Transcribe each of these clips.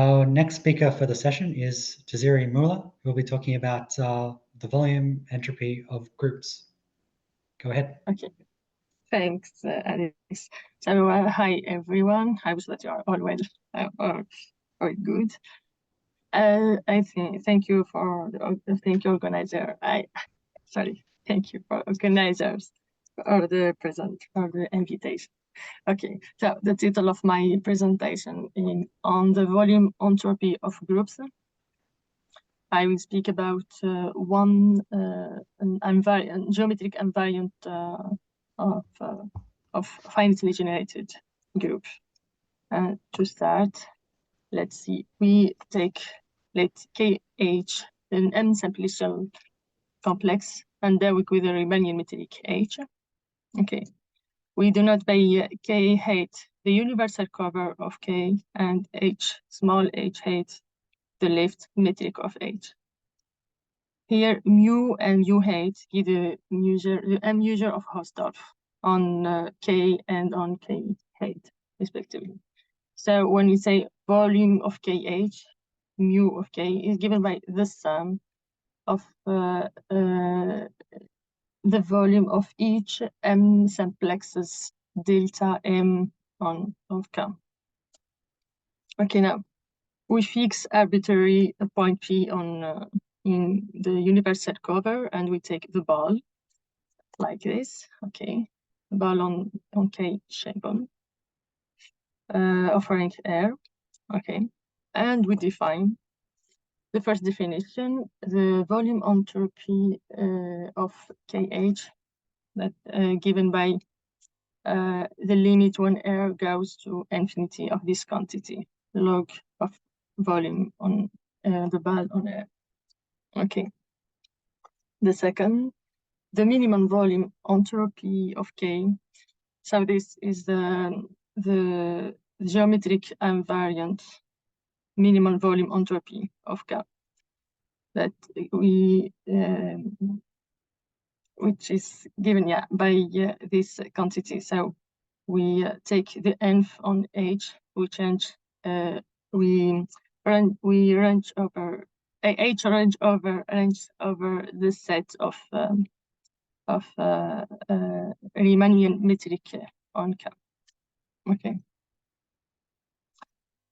Our next speaker for the session is Thiziri Moulla, who will be talking about the volume entropy of groups. Go ahead. Okay, thanks, Alice. So, hi everyone. I hope that you are all well or good. I think thank you organizer. Thank you for organizers for the invitation. Okay, so the title of my presentation is on the volume entropy of groups. I will speak about an invariant, geometric invariant of finitely generated group. To start, let's see. We let KH an M simplicial complex, and there we with a Riemannian metric H. Okay. We do not by K height the universal cover of K and H small h height the left metric of H. Here, mu and u height give the M measure of Hausdorff on K and on K height, respectively. So when we say volume of KH, mu of K is given by the sum of the volume of each M simplexes delta M of K. Okay, now we fix arbitrary point P on in the universal cover, and we take the ball like this. Okay, the ball on K shape of rank R. Okay, and we define the first definition, the volume entropy of KH that given by the limit when R goes to infinity of this quantity, log of volume on the ball on R. Okay. The second, the minimum volume entropy of K. So this is the geometric invariant minimum volume entropy of K that we which is given by this quantity. So we take the nth on H, we change we range over H range over the set of Riemannian metric on K. Okay.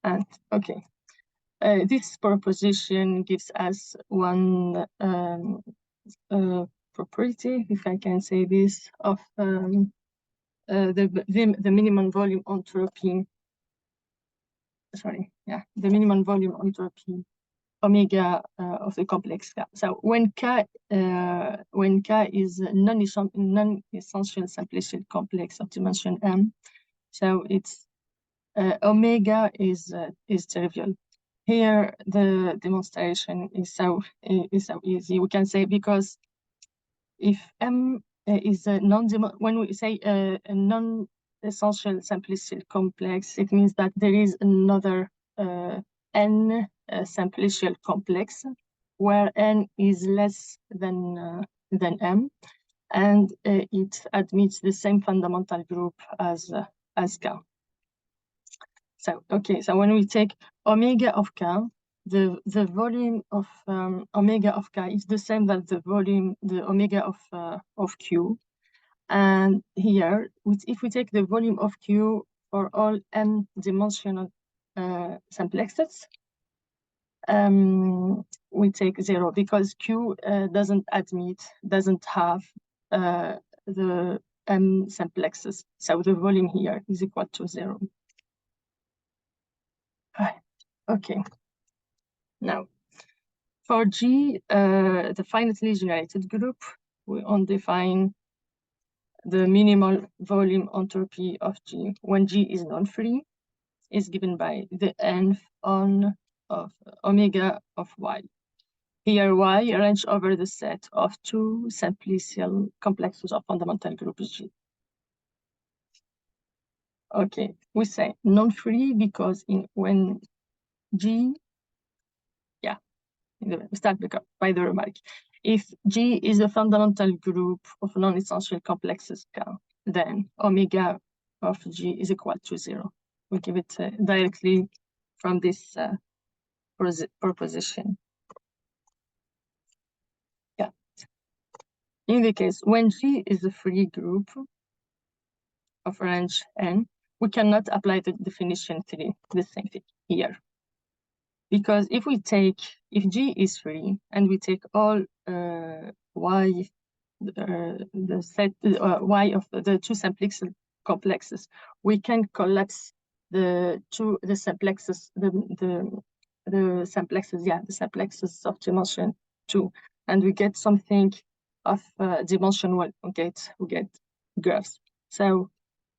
And okay. This proposition gives us one property, if I can say this, of the minimum volume entropy. Sorry, yeah, the minimum volume entropy omega of the complex K. So when K is non-essential simplicial complex of dimension M, so it's omega is trivial. Here the demonstration is so easy. We can say because if M is a when we say a non-essential simplicial complex, it means that there is another n simplicial complex where n is less than M, and it admits the same fundamental group as K. So okay, so when we take omega of K, the volume of omega of K is the same as the omega of Q. And here, if we take the volume of Q for all n-dimensional simplexes, we take 0 because Q doesn't have the m simplexes. So the volume here is equal to 0. Okay. Now, for G, the finitely generated group, we define the minimal volume entropy of G when G is non-free is given by the nth on of omega of Y. Here Y arranged over the set of two simplicial complexes of fundamental group G. Okay, we say non-free because when G, we start by the remark. If G is a fundamental group of non-essential complexes K, then omega of G is equal to 0. We give it directly from this proposition. Yeah. In the case when G is a free group of range n, we cannot apply the definition 3, the same thing here. Because if G is free and we take all y, the set y of the two simplex complexes, we can collapse the simplexes, the simplexes of dimension 2, and we get something of dimension 1. We get graphs. So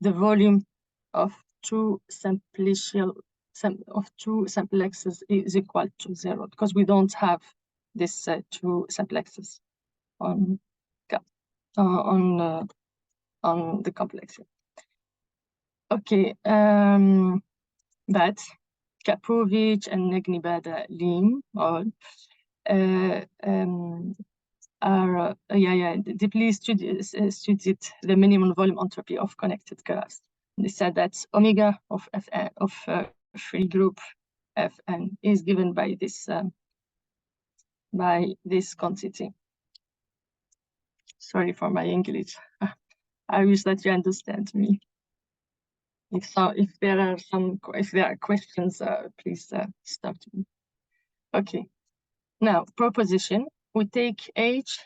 the volume of two simplicial simplexes is equal to 0 because we don't have this two simplexes on the complex. Okay, but Kapovic and Negnibada Lim all are deeply studied the minimum volume entropy of connected graphs. They said that omega of Fn of free group Fn is given by this quantity. Sorry for my English. I wish that you understand me. If there are questions, please stop me. Okay. Now proposition. We take H.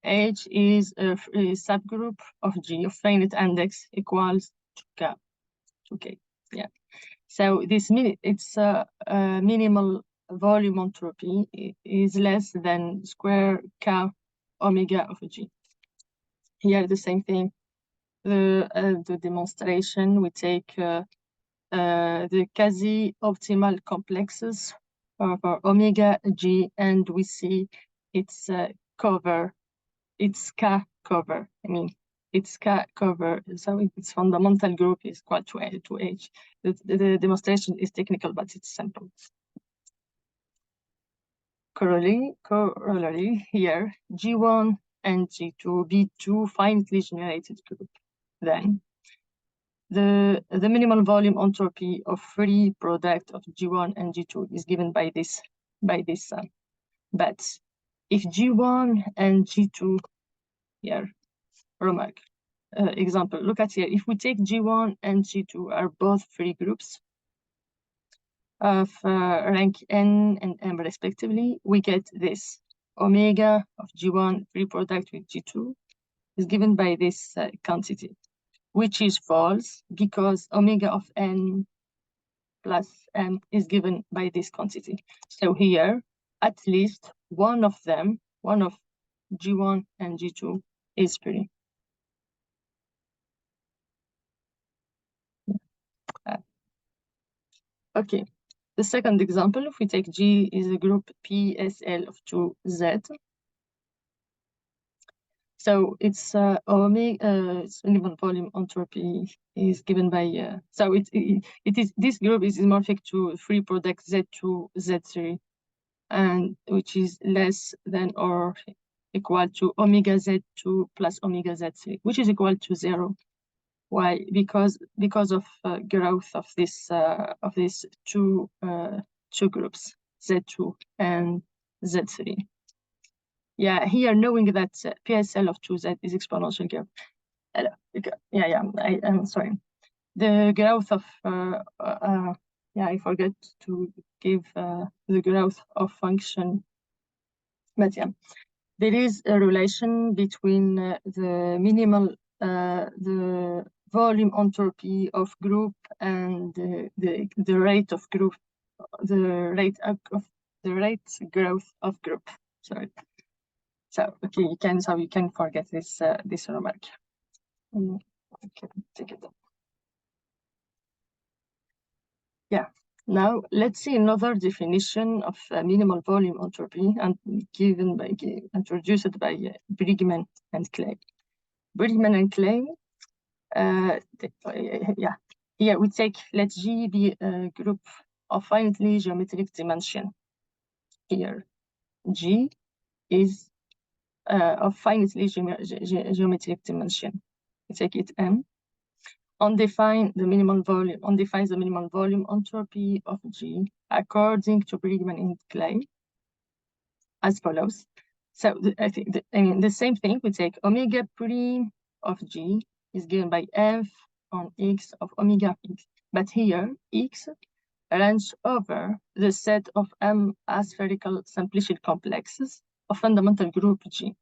H is a subgroup of G of finite index equals to K. Yeah. So this it's minimal volume entropy is less than square K omega of G. Here the same thing. The demonstration, we take the quasi-optimal complexes for omega G, and we see its cover, its K cover. I mean, its K cover. So its fundamental group is equal to H. The demonstration is technical, but it's simple. Corollary here, G1 and G2 be two finitely generated groups. Then the minimal volume entropy of free product of G1 and G2 is given by this but if G1 and G2 here, remark example, look at here, if we take G1 and G2 are both free groups of rank n and m respectively, we get this omega of G1 free product with G2 is given by this quantity, which is false because omega of n plus m is given by this quantity. So here, at least one of them, one of G1 and G2 is free. Okay, the second example, if we take G is a group PSL of 2Z. So its its minimal volume entropy is given by so it is this group is isomorphic to free product Z2 Z3, and which is less than or equal to omega Z2 plus omega Z3, which is equal to 0. Why? Because of growth of these two groups, Z2 and Z3. Yeah, here knowing that PSL of 2Z is exponential growth. I'm sorry. The growth of I forgot to give the growth of function, but yeah, there is a relation between the minimal the volume entropy of group and the rate of group, the rate growth of group. Sorry. So okay, you can forget this this remark. Okay, take it up. Yeah. Now let's see another definition of minimal volume entropy, and introduced by Brigman and Clay. Brigman and Clay. Yeah. Here we take, let G be a group of finitely geometric dimension. Here, G is of finitely geometric dimension. We take it M. Undefines the minimal volume entropy of G according to Riemann and Clay as follows. So I think the same thing, we take omega prime of G is given by f on x of omega x. But here, x range over the set of M aspherical simplicial complexes of fundamental group G.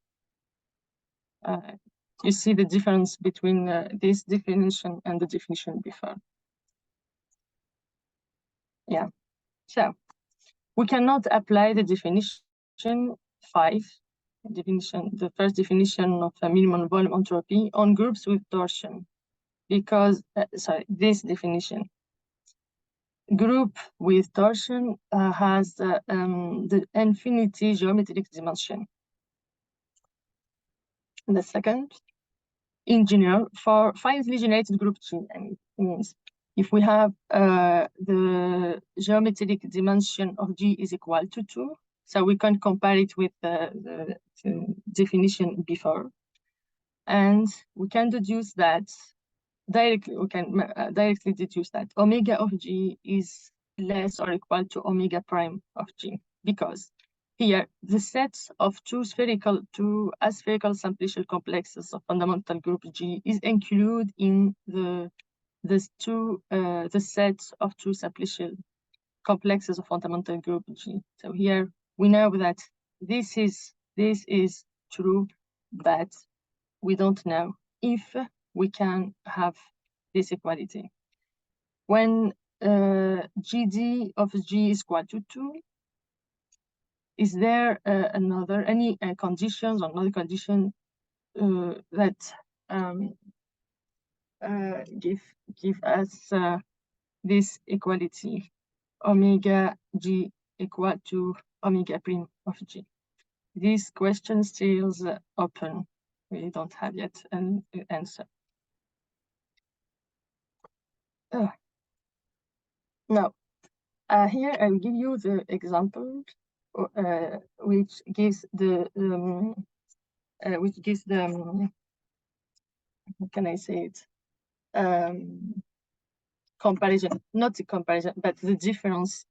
You see the difference between this definition and the definition before. Yeah, so we cannot apply the definition 5, the first definition of a minimum volume entropy on groups with torsion, because, this definition. Group with torsion has the infinity geometric dimension. And the second, in general, for finitely generated group G, and it means if we have the geometric dimension of G is equal to 2, so we can compare it with the definition before, and we can deduce that directly. We can directly deduce that omega of G is less or equal to omega prime of G, because here the sets of two aspherical simplicial complexes of fundamental group G is included in the sets of two simplicial complexes of fundamental group G. So here we know that this is true, but we don't know if we can have this equality. When GD of G is equal to 2, is there any conditions or another condition that give us this equality, omega G equal to omega prime of G? This question still open. We don't have yet an answer. Now, here I'll give you the example which gives the how can I say it? Comparison, not the comparison, but the difference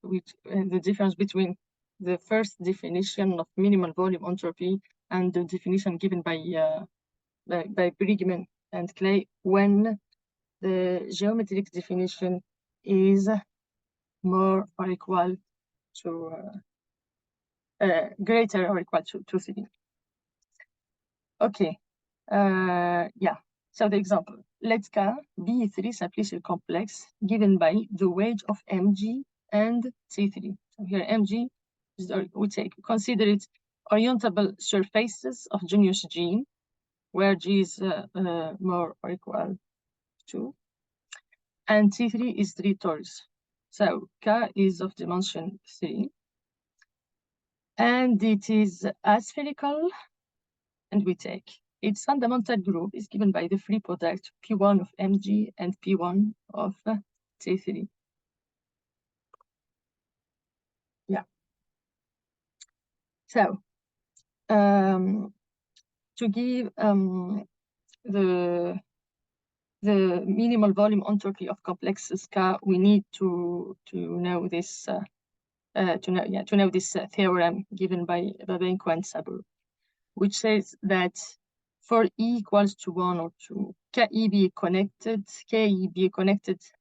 between the first definition of minimal volume entropy and the definition given by Riemann and Clay, when the geometric definition is more or equal to greater or equal to 3. Okay, yeah. So the example, let K be a 3 simplicial complex given by the weight of Mg and T3. So here Mg is, consider it orientable surfaces of genus G, where G is more or equal to, and T3 is 3 torus. So K is of dimension 3, and it is aspherical, and we take its fundamental group is given by the free product P1 of Mg and P1 of T3. Yeah. So to give the minimal volume entropy of complexes K, we need to know this theorem given by Babenko and Sabur, which says that for E equals to 1 or 2, KE be a connected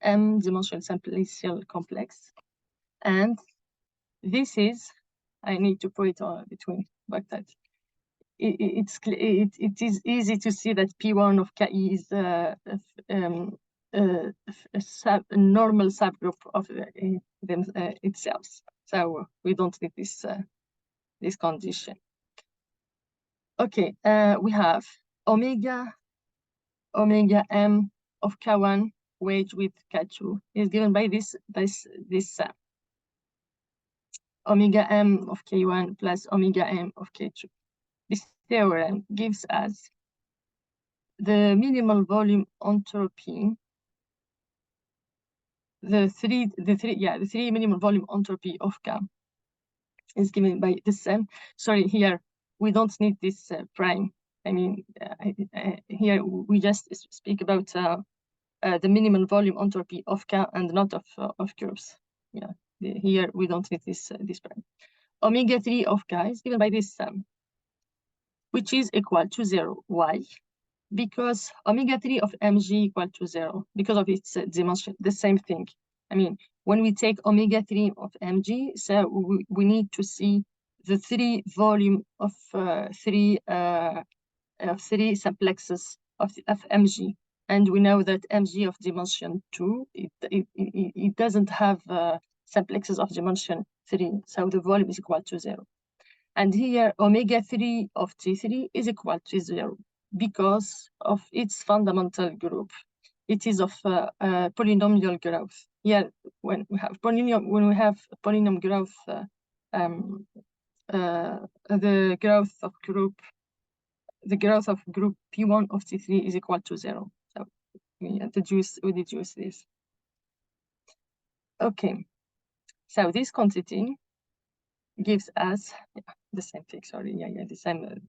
M-dimensional simplicial complex. And this is, I need to put it on between brackets. It is easy to see that P1 of KE is a normal subgroup of itself. So we don't need this condition. Okay, we have omega m of K1 weight with K2 is given by this omega m of K1 plus omega m of K2. This theorem gives us the minimal volume entropy, the three minimal volume entropy of K is given by the same. Sorry, here we don't need this prime. I mean, here we just speak about the minimal volume entropy of K and not of groups. Yeah, Here we don't need this prime. Omega 3 of K is given by this sum, which is equal to 0. Why? Because omega 3 of mg equal to 0, because of its dimension, the same thing. I mean, when we take omega 3 of mg, so we need to see the three volume of three simplexes of mg. And we know that mg of dimension 2, it doesn't have simplexes of dimension 3, so the volume is equal to 0. And here, omega 3 of T3 is equal to 0 because of its fundamental group. It is of polynomial growth. Here, when we have polynomial growth, the growth of group P1 of T3 is equal to 0. So we deduce this. Okay. So this quantity gives us the same thing. Sorry, the same.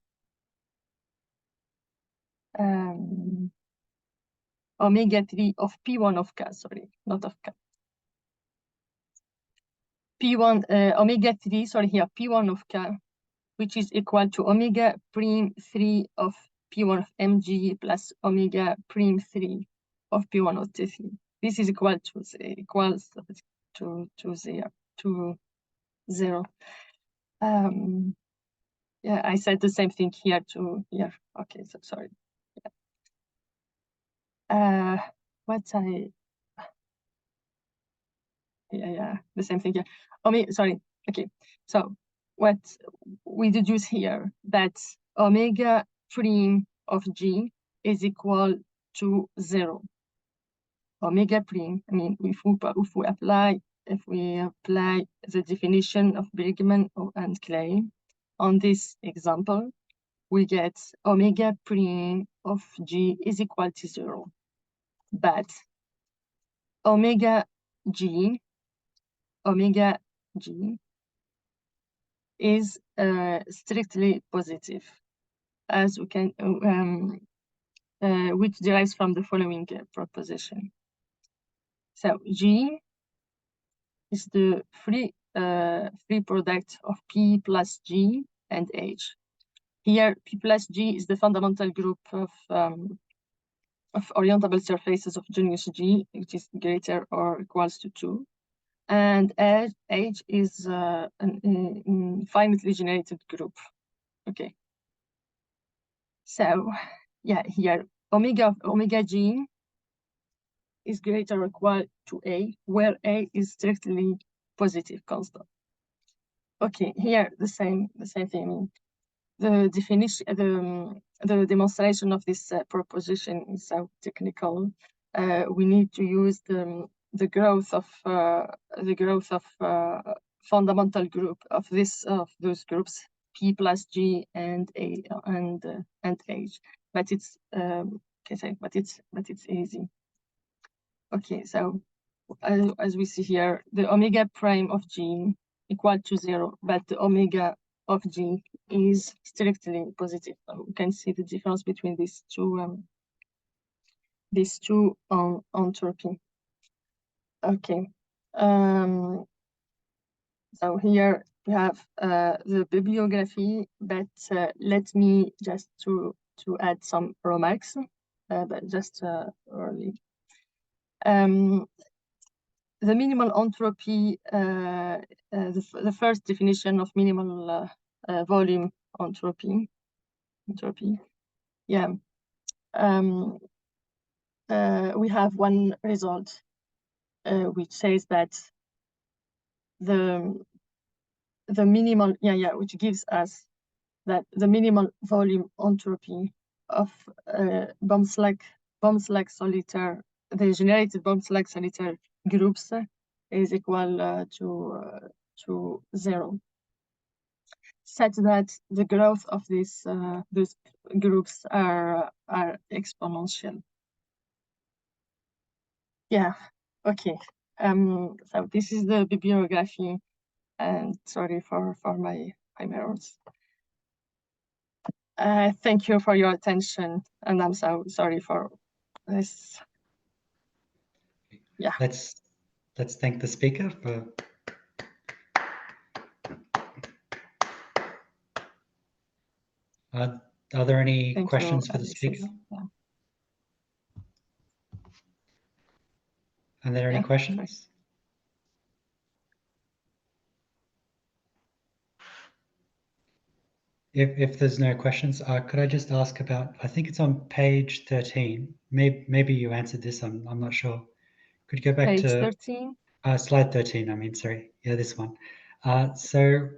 Omega 3 of P1 of K, sorry, not of K. P1, omega 3, sorry, here, P1 of K, which is equal to omega prime 3 of P1 of mg plus omega prime 3 of P1 of T3. This is equal to 0. Yeah, I said the same thing here too. Yeah, okay, so sorry. Yeah. The same thing here. Sorry. Okay. So what we deduce here, that omega prime of g is equal to 0. Omega prime. I mean, if we apply the definition of Bergman and Clay on this example, we get omega prime of g is equal to 0. But omega g is strictly positive, as we can, which derives from the following proposition. So G is the free product of P plus G and H. Here, P plus G is the fundamental group of orientable surfaces of genus G, which is greater or equals to 2. And H is a finitely generated group. Okay. So, yeah, here omega G is greater or equal to A, where A is strictly positive constant. Okay, here the same thing. The definition, the demonstration of this proposition is so technical. We need to use the growth of fundamental group of those groups P plus G and A and H. But it's it's easy. Okay, so as we see here, the omega prime of G equal to 0, but the omega of G is strictly positive. So we can see the difference between these two entropy. Okay. So here we have the bibliography, but let me just to add some remarks, but just early. The minimal entropy, the first definition of minimal volume entropy. Yeah. We have one result which says that the minimal, which gives us that the minimal volume entropy of bomb-slack solitaire, the generated bomb-slack solitaire groups is equal to 0, such that the growth of these groups are exponential. Yeah. Okay. So this is the bibliography, and sorry for my errors. Thank you for your attention, and I'm so sorry for this. Yeah. Let's thank the speaker for Are there any Thank questions you, for the Alexis. speaker? Yeah. Are there any Yeah, questions? If there's no questions, could I just ask about, I think it's on page 13. Maybe you answered this, I'm not sure. Could you go back Page to 13? slide 13, I mean, sorry. Yeah, this one. So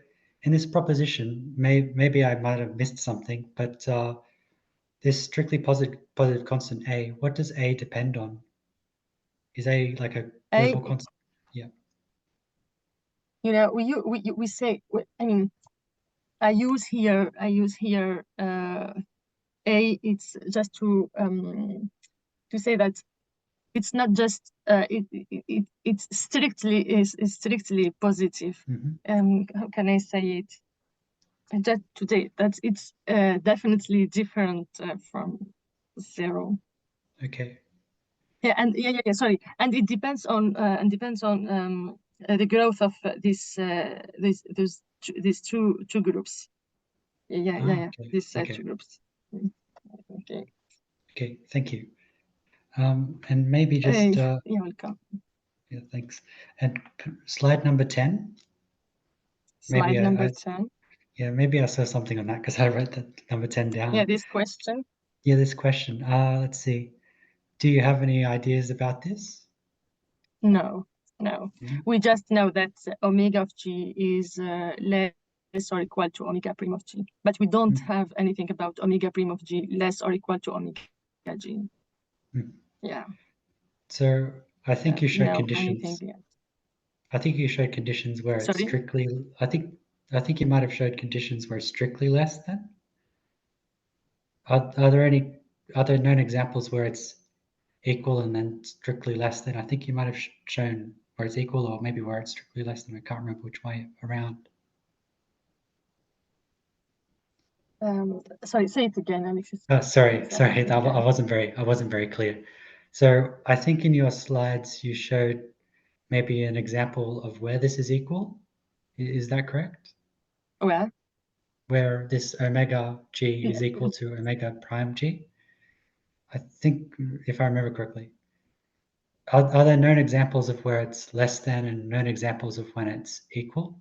in this proposition, maybe I might have missed something, but this strictly positive constant A, what does A depend on? Is A like a global constant? Yeah. You know, we say, I mean, I use here A, it's just to say that it's not just it's strictly positive. How can I say it? Just today that it's definitely different from 0. Okay. Yeah, and sorry, and it depends on the growth of these two groups. Okay. These Okay. two groups. Okay. Okay. Thank you. And maybe just You're welcome. yeah, thanks. And slide number 10. Slide number 10. Yeah, maybe I saw something on that because I wrote that number 10 down. Yeah, this question. Yeah, this question. Let's see. Do you have any ideas about this? No. Mm-hmm. We just know that omega of g is less or equal to omega prime of g, but we don't have anything about omega prime of g less or equal to omega g. Yeah. So I think you showed conditions. Anything yet. I think you showed conditions where it's strictly. I think you might have showed conditions where it's strictly less than. Are there known examples where it's equal and then strictly less than? I think you might have shown where it's equal, or maybe where it's strictly less than. I can't remember which way around. Sorry, say it again, Alexis. Sorry. I wasn't very clear. So I think in your slides you showed maybe an example of where this is equal. Is that correct? Well, where this omega g is equal to omega prime g. I think, if I remember correctly. Are there known examples of where it's less than and known examples of when it's equal?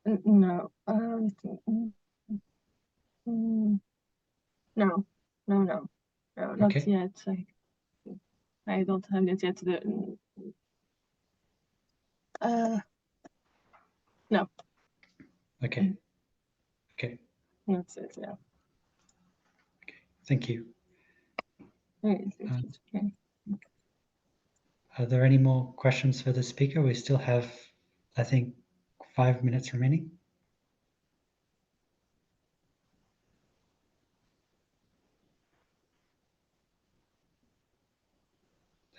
No. No, not Okay. yet. I don't have it yet. No. Okay. Okay. That's it. Yeah. Okay. Thank you. Okay. Are there any more questions for the speaker? We still have, I think, 5 minutes remaining.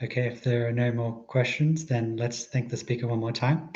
Okay, if there are no more questions, then let's thank the speaker one more time.